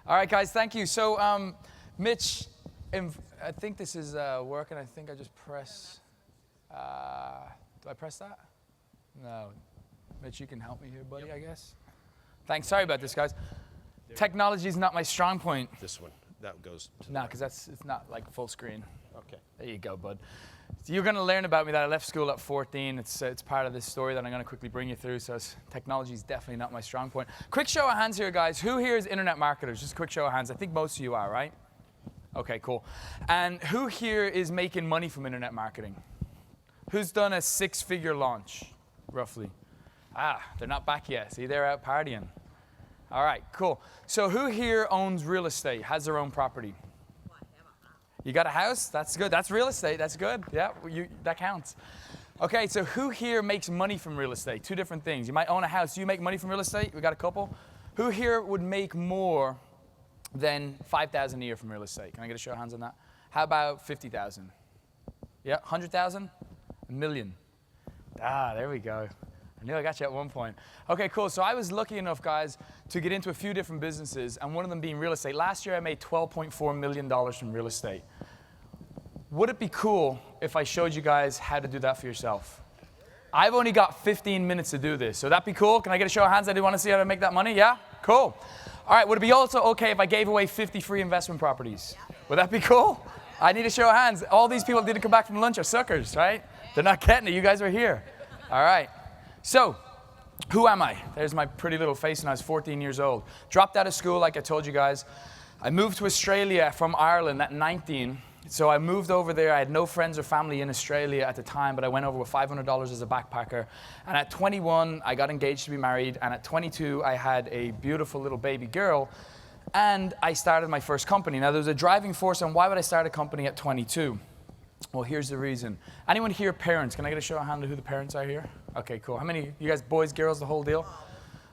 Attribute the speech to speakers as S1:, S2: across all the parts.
S1: All right, guys, thank you. So, Mitch, I think this is working. I think I just press. Do I press that? No. Mitch, you can help me here, buddy, I guess. Thanks. Sorry about this, guys. Technology is not my strong point.
S2: This one. That goes to
S1: No, because it's not like full screen.
S2: Okay.
S1: There you go, bud. So you're going to learn about me that I left school at 14. It's part of this story that I'm going to quickly bring you through. So technology is definitely not my strong point. Quick show of hands here, guys. Who here is internet marketers? Just a quick show of hands. I think most of you are, right? Okay, cool. And who here is making money from internet marketing? Who's done a 6-figure launch, roughly? Ah, they're not back yet. See, they're out partying. All right, cool. So who here owns real estate, has their own property? You got a house? That's good. That's real estate. That's good. Yeah, that counts. Okay, so who here makes money from real estate? Two different things. You might own a house. Do you make money from real estate? We got a couple. Who here would make more than $5,000 a year from real estate? Can I get a show of hands on that? How about 50,000? Yeah, 100,000? A million. Ah, there we go. I knew I got you at one point. Okay, cool. So I was lucky enough, guys, to get into a few different businesses, and one of them being real estate. Last year, I made $12.4 million from real estate. Would it be cool if I showed you guys how to do that for yourself? I've only got 15 minutes to do this. So that'd be cool? Can I get a show of hands? I do want to see how to make that money? Yeah? Cool. All right, would it be also okay if I gave away 50 free investment properties? Would that be cool? I need a show of hands. All these people that didn't come back from lunch are suckers, right? They're not getting it. You guys are here. All right. So, who am I? There's my pretty little face when I was 14 years old. Dropped out of school, like I told you guys. I moved to Australia from Ireland at 19. So I moved over there. I had no friends or family in Australia at the time, but I went over with $500 as a backpacker. And at 21, I got engaged to be married. And at 22, I had a beautiful little baby girl. And I started my first company. Now, there was a driving force on why would I start a company at 22? Well, here's the reason. Anyone here parents? Can I get a show of hands of who the parents are here? Okay, cool. How many? You guys boys, girls, the whole deal?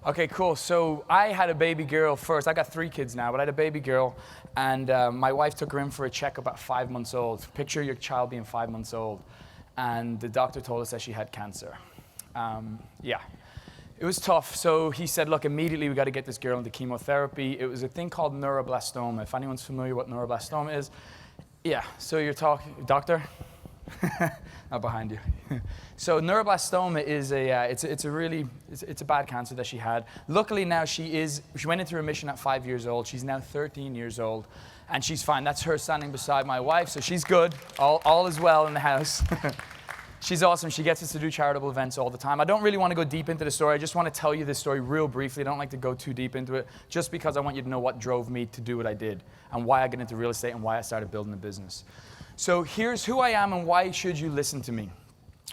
S1: Okay, cool. So I had a baby girl first. I got 3 kids now, but I had a baby girl, and my wife took her in for a checkup at 5 months old. Picture your child being 5 months old. And the doctor told us that she had cancer. Yeah. It was tough. So he said, look, immediately we got to get this girl into chemotherapy. It was a thing called neuroblastoma. If anyone's familiar with what neuroblastoma is, yeah, so you're talking, doctor? Not behind you. So neuroblastoma is it's a bad cancer that she had. Luckily now she went into remission at 5 years old. She's now 13 years old, and she's fine. That's her standing beside my wife, so she's good. All is well in the house. She's awesome. She gets us to do charitable events all the time. I don't really want to go deep into the story. I just want to tell you this story real briefly. I don't like to go too deep into it, just because I want you to know what drove me to do what I did and why I got into real estate and why I started building a business. So here's who I am and why should you listen to me.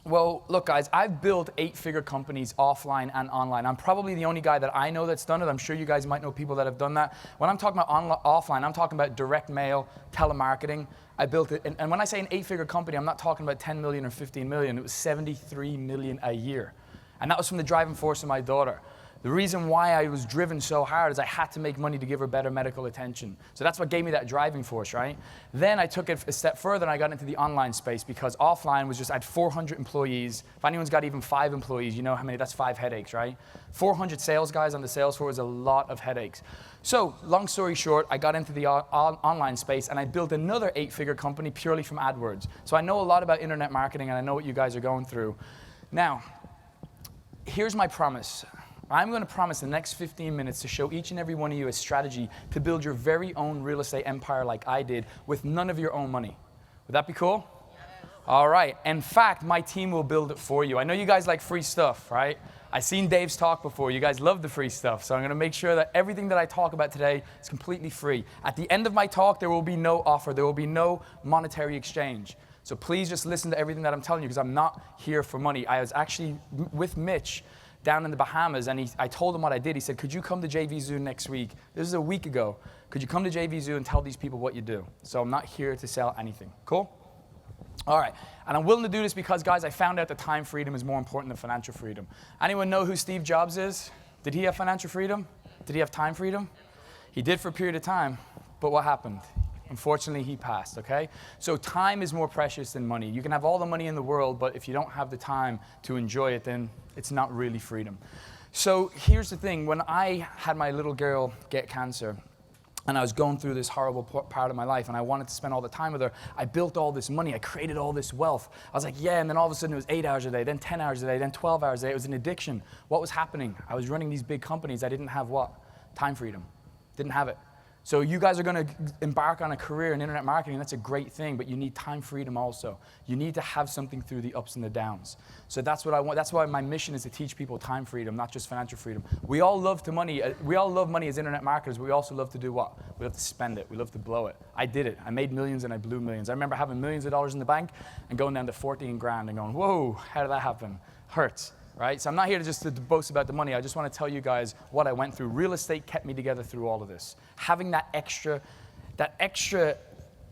S1: Well, look, guys, I've built 8-figure companies offline and online. I'm probably the only guy that I know that's done it. I'm sure you guys might know people that have done that. When I'm talking about offline, I'm talking about direct mail, telemarketing. I built it, and when I say an 8-figure company, I'm not talking about 10 million or 15 million. It was 73 million a year. And that was from the driving force of my daughter. The reason why I was driven so hard is I had to make money to give her better medical attention. So that's what gave me that driving force, right? Then I took it a step further and I got into the online space, because offline was just, I had 400 employees. If anyone's got even 5 employees, you know how many, that's 5 headaches, right? 400 sales guys on the sales floor is a lot of headaches. So long story short, I got into the online space and I built another 8-figure company purely from AdWords. So I know a lot about internet marketing and I know what you guys are going through. Now, here's my promise. I'm going to promise the next 15 minutes to show each and every one of you a strategy to build your very own real estate empire like I did with none of your own money. Would that be cool? All right. In fact, my team will build it for you. I know you guys like free stuff, right? I've seen Dave's talk before. You guys love the free stuff. So I'm going to make sure that everything that I talk about today is completely free. At the end of my talk, there will be no offer. There will be no monetary exchange. So please just listen to everything that I'm telling you, because I'm not here for money. I was actually with Mitch down in the Bahamas, and I told him what I did. He said, could you come to JV Zoo next week? This is a week ago. Could you come to JV Zoo and tell these people what you do? So I'm not here to sell anything. Cool? All right. And I'm willing to do this because, guys, I found out that time freedom is more important than financial freedom. Anyone know who Steve Jobs is? Did he have financial freedom? Did he have time freedom? He did for a period of time, but what happened? Unfortunately, he passed, okay? So time is more precious than money. You can have all the money in the world, but if you don't have the time to enjoy it, then it's not really freedom. So here's the thing. When I had my little girl get cancer, and I was going through this horrible part of my life, and I wanted to spend all the time with her. I built all this money. I created all this wealth. I was like, yeah, and then all of a sudden it was 8 hours a day, then 10 hours a day, then 12 hours a day. It was an addiction. What was happening? I was running these big companies. I didn't have what? Time freedom. Didn't have it. So you guys are going to embark on a career in internet marketing. That's a great thing, but you need time freedom also. You need to have something through the ups and the downs. So that's what I want. That's why my mission is to teach people time freedom, not just financial freedom. We all love money. We all love money as internet marketers, but we also love to do what? We love to spend it. We love to blow it. I did it. I made millions and I blew millions. I remember having millions of dollars in the bank and going down to 14 grand and going, whoa, how did that happen? Hurts. Right? So I'm not here to boast about the money. I just want to tell you guys what I went through. Real estate kept me together through all of this. Having that extra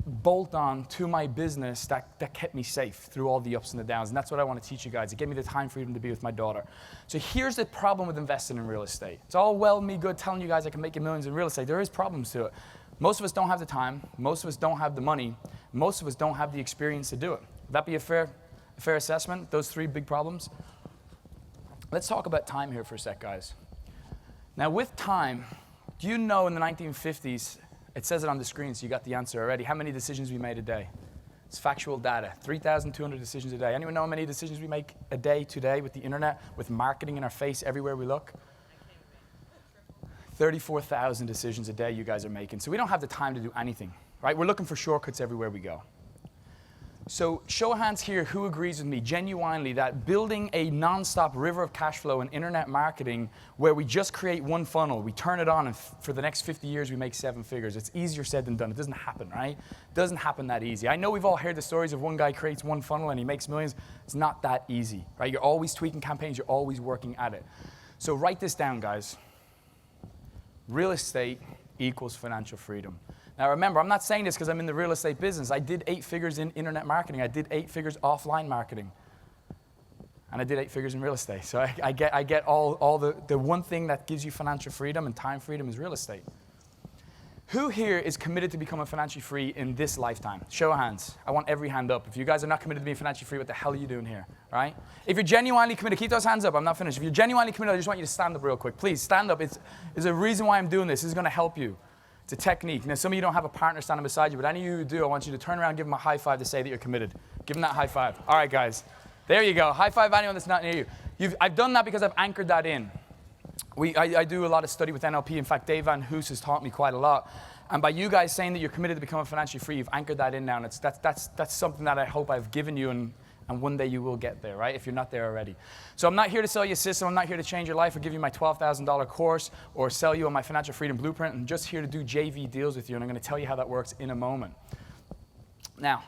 S1: bolt on to my business that kept me safe through all the ups and the downs. And that's what I want to teach you guys. It gave me the time freedom to be with my daughter. So here's the problem with investing in real estate. It's all well me good telling you guys I can make you millions in real estate. There is problems to it. Most of us don't have the time. Most of us don't have the money. Most of us don't have the experience to do it. Would that be a fair assessment? Those three big problems? Let's talk about time here for a sec, guys. Now, with time, do you know in the 1950s, it says it on the screen, so you got the answer already, how many decisions we made a day? It's factual data, 3,200 decisions a day. Anyone know how many decisions we make a day today with the internet, with marketing in our face everywhere we look? 34,000 decisions a day you guys are making. So we don't have the time to do anything, right? We're looking for shortcuts everywhere we go. So show of hands here, who agrees with me genuinely that building a non-stop river of cash flow in internet marketing where we just create one funnel, we turn it on, and for the next 50 years we make 7 figures. It's easier said than done. It doesn't happen, right? It doesn't happen that easy. I know we've all heard the stories of one guy creates one funnel and he makes millions. It's not that easy, right? You're always tweaking campaigns. You're always working at it. So write this down, guys. Real estate equals financial freedom. Now remember, I'm not saying this because I'm in the real estate business. I did 8 figures in internet marketing. I did 8 figures offline marketing. And I did 8 figures in real estate. So I get all the one thing that gives you financial freedom and time freedom is real estate. Who here is committed to becoming financially free in this lifetime? Show of hands. I want every hand up. If you guys are not committed to being financially free, what the hell are you doing here, right? If you're genuinely committed, keep those hands up. I'm not finished. If you're genuinely committed, I just want you to stand up real quick. Please, stand up. There's a reason why I'm doing this. This is going to help you. It's a technique. Now, some of you don't have a partner standing beside you, but any of you who do, I want you to turn around and give them a high five to say that you're committed. Give them that high five. All right, guys. There you go. High five anyone that's not near you. I've done that because I've anchored that in. I do a lot of study with NLP. In fact, Dave Van Hoos has taught me quite a lot. And by you guys saying that you're committed to becoming financially free, you've anchored that in now. And that's something that I hope I've given you, and one day you will get there, right, if you're not there already. So I'm not here to sell you a system. I'm not here to change your life or give you my $12,000 course or sell you on my financial freedom blueprint. I'm just here to do JV deals with you, and I'm going to tell you how that works in a moment. Now,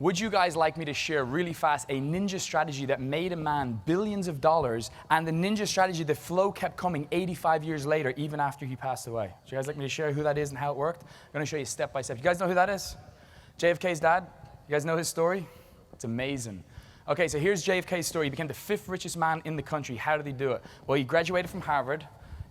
S1: would you guys like me to share really fast a ninja strategy that made a man billions of dollars, and the ninja strategy, the flow kept coming 85 years later, even after he passed away? Would you guys like me to share who that is and how it worked? I'm going to show you step by step. You guys know who that is? JFK's dad? You guys know his story? It's amazing. Okay, so here's JFK's story. He became the 5th richest man in the country. How did he do it? Well, he graduated from Harvard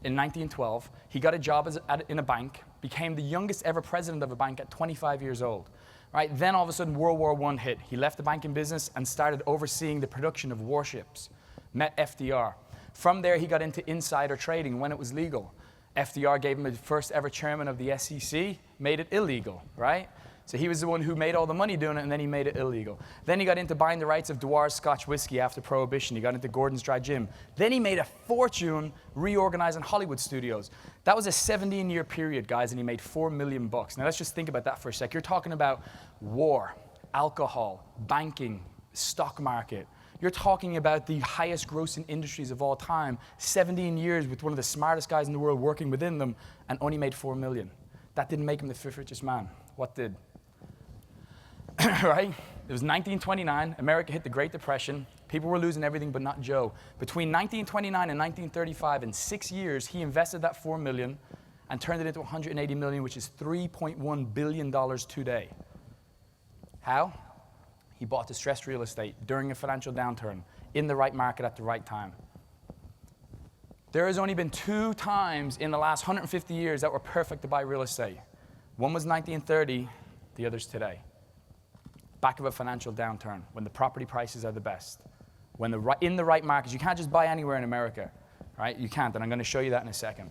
S1: in 1912. He got a job in a bank, became the youngest ever president of a bank at 25 years old. Right? Then all of a sudden, World War I hit. He left the banking business and started overseeing the production of warships. Met FDR. From there, he got into insider trading when it was legal. FDR gave him the first ever chairman of the SEC, made it illegal, right? So he was the one who made all the money doing it, and then he made it illegal. Then he got into buying the rights of Dewar's Scotch whiskey after Prohibition. He got into Gordon's Dry Gin. Then he made a fortune reorganizing Hollywood studios. That was a 17-year period, guys, and he made $4 million. Now let's just think about that for a sec. You're talking about war, alcohol, banking, stock market. You're talking about the highest grossing industries of all time, 17 years with one of the smartest guys in the world working within them, and only made $4 million. That didn't make him the 5th richest man. What did? Right? It was 1929. America hit the Great Depression. People were losing everything but not Joe. Between 1929 and 1935, in 6 years, he invested that $4 million and turned it into $180 million, which is $3.1 billion today. How? He bought distressed real estate during a financial downturn in the right market at the right time. There has only been 2 times in the last 150 years that were perfect to buy real estate. One was 1930, the other's today. Back of a financial downturn, when the property prices are the best, in the right markets. You can't just buy anywhere in America, right? You can't, and I'm going to show you that in a second.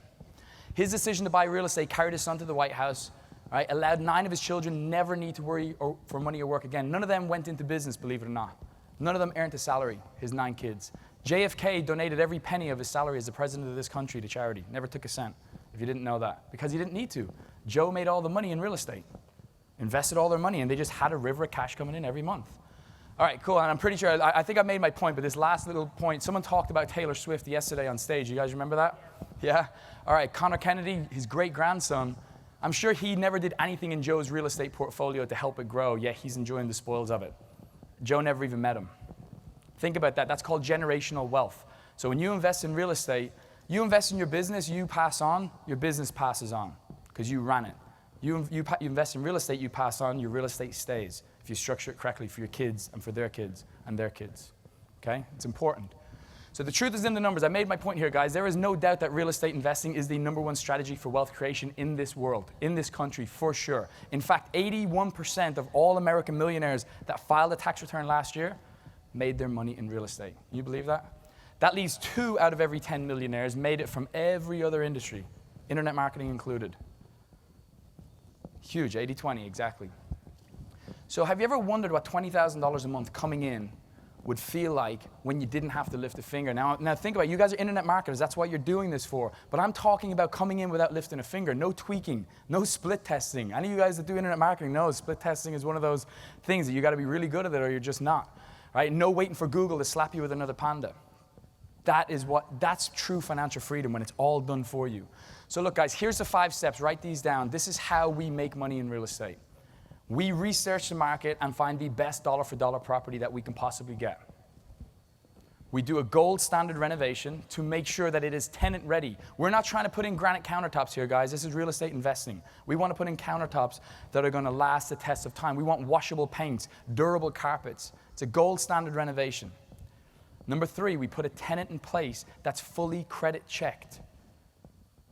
S1: His decision to buy real estate carried his son to the White House, right? Allowed 9 of his children never need to worry for money or work again. None of them went into business, believe it or not. None of them earned a salary, his 9 kids. JFK donated every penny of his salary as the president of this country to charity. Never took a cent, if you didn't know that, because he didn't need to. Joe made all the money in real estate, invested all their money, and they just had a river of cash coming in every month. All right, cool, and I'm pretty sure, I think I made my point, but this last little point, someone talked about Taylor Swift yesterday on stage. You guys remember that? Yeah? All right, Connor Kennedy, his great-grandson, I'm sure he never did anything in Joe's real estate portfolio to help it grow, yet he's enjoying the spoils of it. Joe never even met him. Think about that. That's called generational wealth. So when you invest in real estate, you invest in your business, you pass on, your business passes on because you ran it. You invest in real estate, you pass on, your real estate stays if you structure it correctly for your kids and for their kids and their kids. Okay? It's important. So the truth is in the numbers. I made my point here, guys. There is no doubt that real estate investing is the #1 strategy for wealth creation in this world, in this country, for sure. In fact, 81% of all American millionaires that filed a tax return last year made their money in real estate. Can you believe that? That leaves 2 out of every 10 millionaires made it from every other industry, internet marketing included. Huge, 80-20, exactly. So have you ever wondered what $20,000 a month coming in would feel like when you didn't have to lift a finger? Now think about it. You guys are internet marketers. That's what you're doing this for. But I'm talking about coming in without lifting a finger. No tweaking. No split testing. Any of you guys that do internet marketing know split testing is one of those things that you got to be really good at it or you're just not. Right? No waiting for Google to slap you with another panda. That's true financial freedom when it's all done for you. So look, guys, here's the 5 steps. Write these down. This is how we make money in real estate. We research the market and find the best dollar-for-dollar property that we can possibly get. We do a gold standard renovation to make sure that it is tenant ready. We're not trying to put in granite countertops here, guys. This is real estate investing. We want to put in countertops that are going to last the test of time. We want washable paints, durable carpets. It's a gold standard renovation. Number 3, we put a tenant in place that's fully credit checked.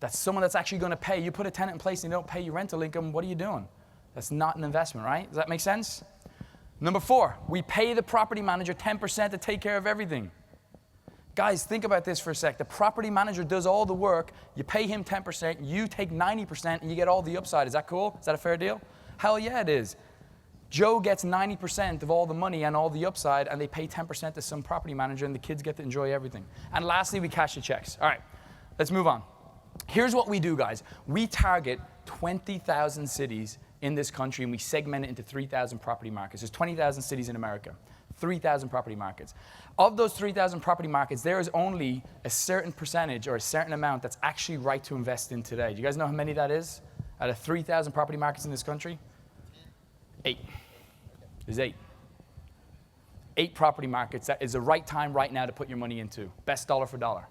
S1: That's someone that's actually going to pay. You put a tenant in place and they don't pay you rental income, what are you doing? That's not an investment, right? Does that make sense? Number 4, we pay the property manager 10% to take care of everything. Guys, think about this for a sec. The property manager does all the work. You pay him 10%, you take 90%, and you get all the upside. Is that cool? Is that a fair deal? Hell yeah, it is. Joe gets 90% of all the money and all the upside, and they pay 10% to some property manager, and the kids get to enjoy everything. And lastly, we cash the checks. All right, let's move on. Here's what we do, guys. We target 20,000 cities in this country, and we segment it into 3,000 property markets. There's 20,000 cities in America, 3,000 property markets. Of those 3,000 property markets, there is only a certain percentage or a certain amount that's actually right to invest in today. Do you guys know how many that is out of 3,000 property markets in this country? 8. There's 8. 8 property markets. That is the right time right now to put your money into. Best dollar for dollar.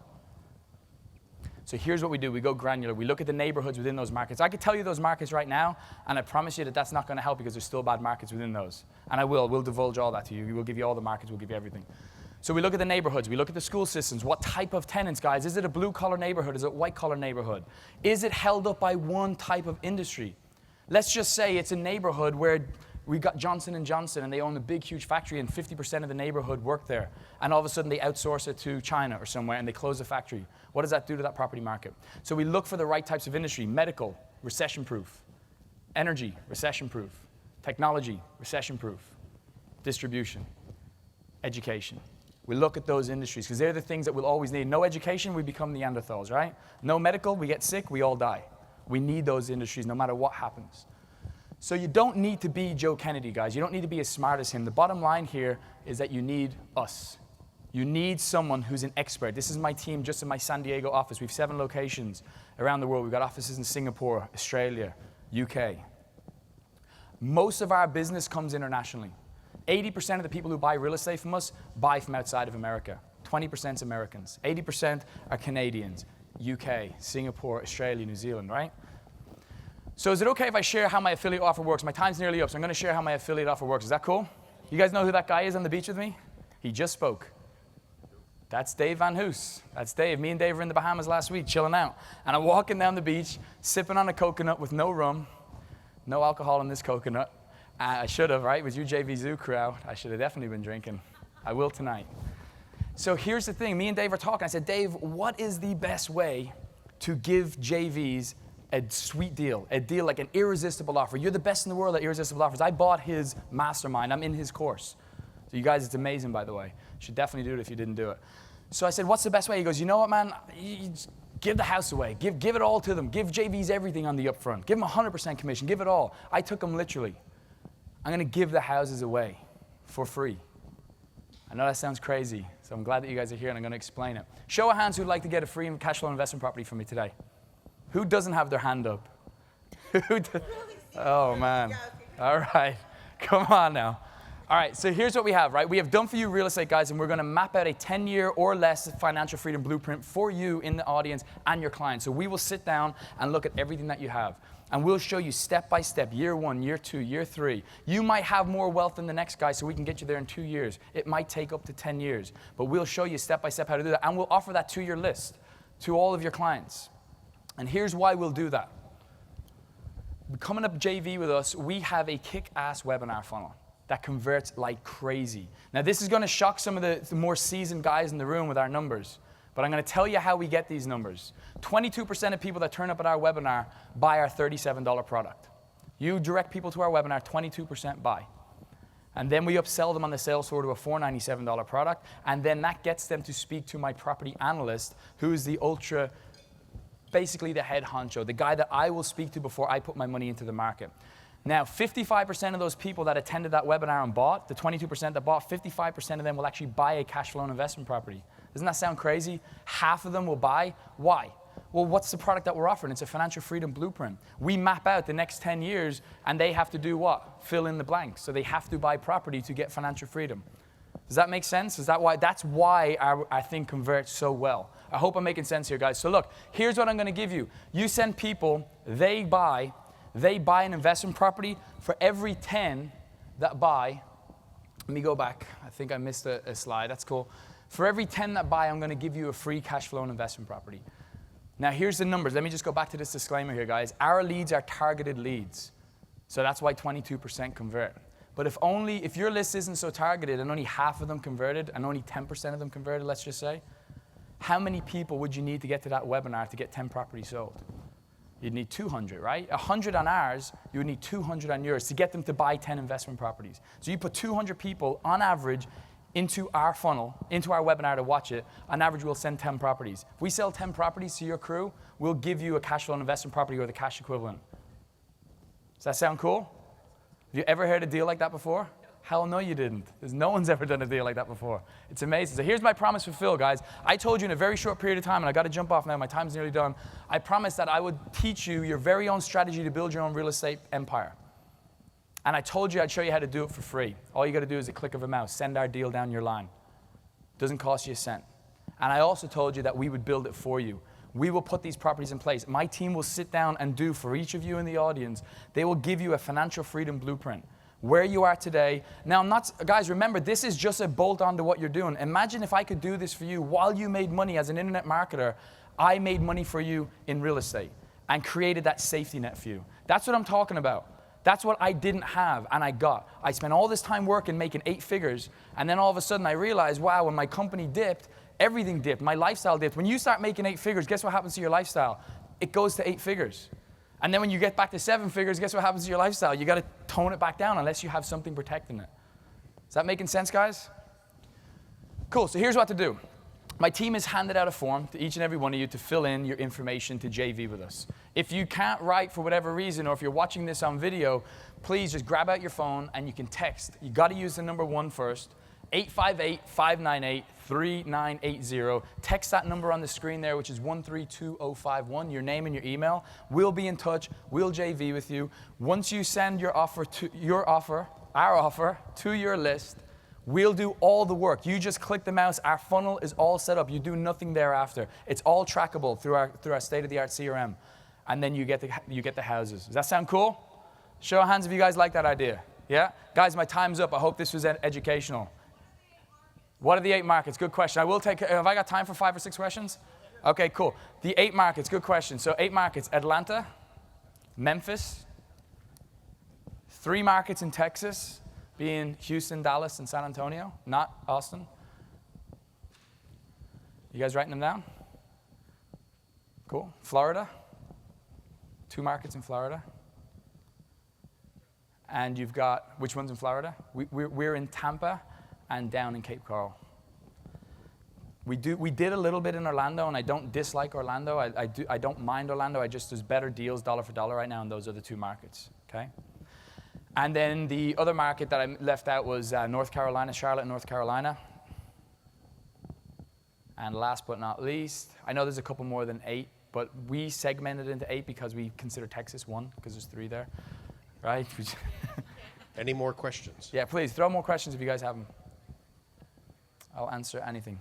S1: So here's what we do. We go granular. We look at the neighborhoods within those markets. I could tell you those markets right now, and I promise you that that's not going to help because there's still bad markets within those. And we'll divulge all that to you. We'll give you all the markets. We'll give you everything. So we look at the neighborhoods. We look at the school systems. What type of tenants, guys? Is it a blue-collar neighborhood? Is it a white-collar neighborhood? Is it held up by one type of industry? Let's just say it's a neighborhood where we got Johnson & Johnson, and they own a big, huge factory, and 50% of the neighborhood work there. And all of a sudden, they outsource it to China or somewhere, and they close the factory. What does that do to that property market? So we look for the right types of industry. Medical, recession-proof. Energy, recession-proof. Technology, recession-proof. Distribution. Education. We look at those industries, because they're the things that we'll always need. No education, we become Neanderthals, right? No medical, we get sick, we all die. We need those industries no matter what happens. So you don't need to be Joe Kennedy, guys. You don't need to be as smart as him. The bottom line here is that you need us. You need someone who's an expert. This is my team just in my San Diego office. We have 7 locations around the world. We've got offices in Singapore, Australia, UK. Most of our business comes internationally. 80% of the people who buy real estate from us buy from outside of America. 20% is Americans. 80% are Canadians, UK, Singapore, Australia, New Zealand, right? So is it okay if I share how my affiliate offer works? My time's nearly up, so I'm going to share how my affiliate offer works. Is that cool? You guys know who that guy is on the beach with me? He just spoke. That's Dave Van Hoos. That's Dave. Me and Dave were in the Bahamas last week, chilling out. And I'm walking down the beach, sipping on a coconut with no rum, no alcohol in this coconut. I should have, right? With you JV Zoo crowd, I should have definitely been drinking. I will tonight. So here's the thing. Me and Dave are talking. I said, Dave, what is the best way to give JVs a sweet deal, a deal like an irresistible offer. You're the best in the world at irresistible offers. I bought his mastermind. I'm in his course. So you guys, it's amazing, by the way. You should definitely do it if you didn't do it. So I said, what's the best way? He goes, you know what, man? You just give the house away. Give it all to them. Give JVs everything on the upfront. Give them 100% commission. Give it all. I took them literally. I'm going to give the houses away for free. I know that sounds crazy, so I'm glad that you guys are here, and I'm going to explain it. Show of hands who'd like to get a free cash flow investment property from me today. Who doesn't have their hand up? Oh, man. All right. Come on now. All right, so here's what we have, right? We have done for you real estate, guys, and we're going to map out a 10-year or less financial freedom blueprint for you in the audience and your clients. So we will sit down and look at everything that you have. And we'll show you step by step, year 1, year 2, year 3. You might have more wealth than the next guy, so we can get you there in 2 years. It might take up to 10 years. But we'll show you step by step how to do that. And we'll offer that 2-year list to all of your clients. And here's why we'll do that. Coming up JV with us, we have a kick-ass webinar funnel that converts like crazy. Now, this is going to shock some of the more seasoned guys in the room with our numbers. But I'm going to tell you how we get these numbers. 22% of people that turn up at our webinar buy our $37 product. You direct people to our webinar, 22% buy. And then we upsell them on the sales floor to a $497 product. And then that gets them to speak to my property analyst, who is the basically the head honcho, the guy that I will speak to before I put my money into the market. Now, 55% of those people that attended that webinar and bought, the 22% that bought, 55% of them will actually buy a cash flow and investment property. Doesn't that sound crazy? Half of them will buy. Why? Well, what's the product that we're offering? It's a financial freedom blueprint. We map out the next 10 years, and they have to do what? Fill in the blanks. So they have to buy property to get financial freedom. Does that make sense? Is that why? That's why our thing converts so well. I hope I'm making sense here, guys. So look, here's what I'm going to give you. You send people, they buy an investment property. For every 10 that buy, let me go back. I think I missed a slide. That's cool. For every 10 that buy, I'm going to give you a free cash flow and investment property. Now, here's the numbers. Let me just go back to this disclaimer here, guys. Our leads are targeted leads. So that's why 22% convert. But if your list isn't so targeted and only half of them converted and only 10% of them converted, let's just say, how many people would you need to get to that webinar to get 10 properties sold? You'd need 200, right? 100 on ours, you would need 200 on yours to get them to buy 10 investment properties. So you put 200 people on average into our funnel, into our webinar to watch it. On average, we'll send 10 properties. If we sell 10 properties to your crew, we'll give you a cash flow and investment property or the cash equivalent. Does that sound cool? Have you ever heard a deal like that before? Hell no, you didn't. No one's ever done a deal like that before. It's amazing. So here's my promise fulfilled, guys. I told you in a very short period of time, and I got to jump off now. My time's nearly done. I promised that I would teach you your very own strategy to build your own real estate empire. And I told you I'd show you how to do it for free. All you got to do is a click of a mouse. Send our deal down your line. Doesn't cost you a cent. And I also told you that we would build it for you. We will put these properties in place. My team will sit down and do for each of you in the audience. They will give you a financial freedom blueprint. Where you are today. Now, guys, remember, this is just a bolt on to what you're doing. Imagine if I could do this for you while you made money as an internet marketer. I made money for you in real estate and created that safety net for you. That's what I'm talking about. That's what I didn't have and I got. I spent all this time working, making 8 figures, and then all of a sudden I realized, wow, when my company dipped, everything dipped. My lifestyle dipped. When you start making 8 figures, guess what happens to your lifestyle? It goes to 8 figures. And then when you get back to 7 figures, guess what happens to your lifestyle? You got to tone it back down unless you have something protecting it. Is that making sense, guys? Cool, so here's what to do. My team has handed out a form to each and every one of you to fill in your information to JV with us. If you can't write for whatever reason, or if you're watching this on video, please just grab out your phone and you can text. You got to use the number 1 first, 858-598-3980. Text that number on the screen there, which is 132051, your name and your email. We'll be in touch. We'll JV with you. Once you send our offer to your list, we'll do all the work. You just click the mouse. Our funnel is all set up. You do nothing thereafter. It's all trackable through our state-of-the-art CRM. And then you get the houses. Does that sound cool? Show of hands if you guys like that idea. Yeah? Guys, my time's up. I hope this was educational. What are the 8 markets? Good question. Have I got time for 5 or 6 questions? Okay, cool. The 8 markets, good question. So 8 markets, Atlanta, Memphis, 3 markets in Texas, being Houston, Dallas, and San Antonio, not Austin. You guys writing them down? Cool. Cool. Florida. 2 markets in Florida. And you've got, which one's in Florida? We're in Tampa and down in Cape Coral. We did a little bit in Orlando, and I don't dislike Orlando. I don't mind Orlando. There's better deals dollar for dollar right now, and those are the 2 markets, okay? And then the other market that I left out was North Carolina, Charlotte, North Carolina. And last but not least, I know there's a couple more than 8, but we segmented into 8 because we consider Texas 1, because there's 3 there, right?
S2: Any more questions?
S1: Yeah, please, throw more questions if you guys have them. I'll answer anything.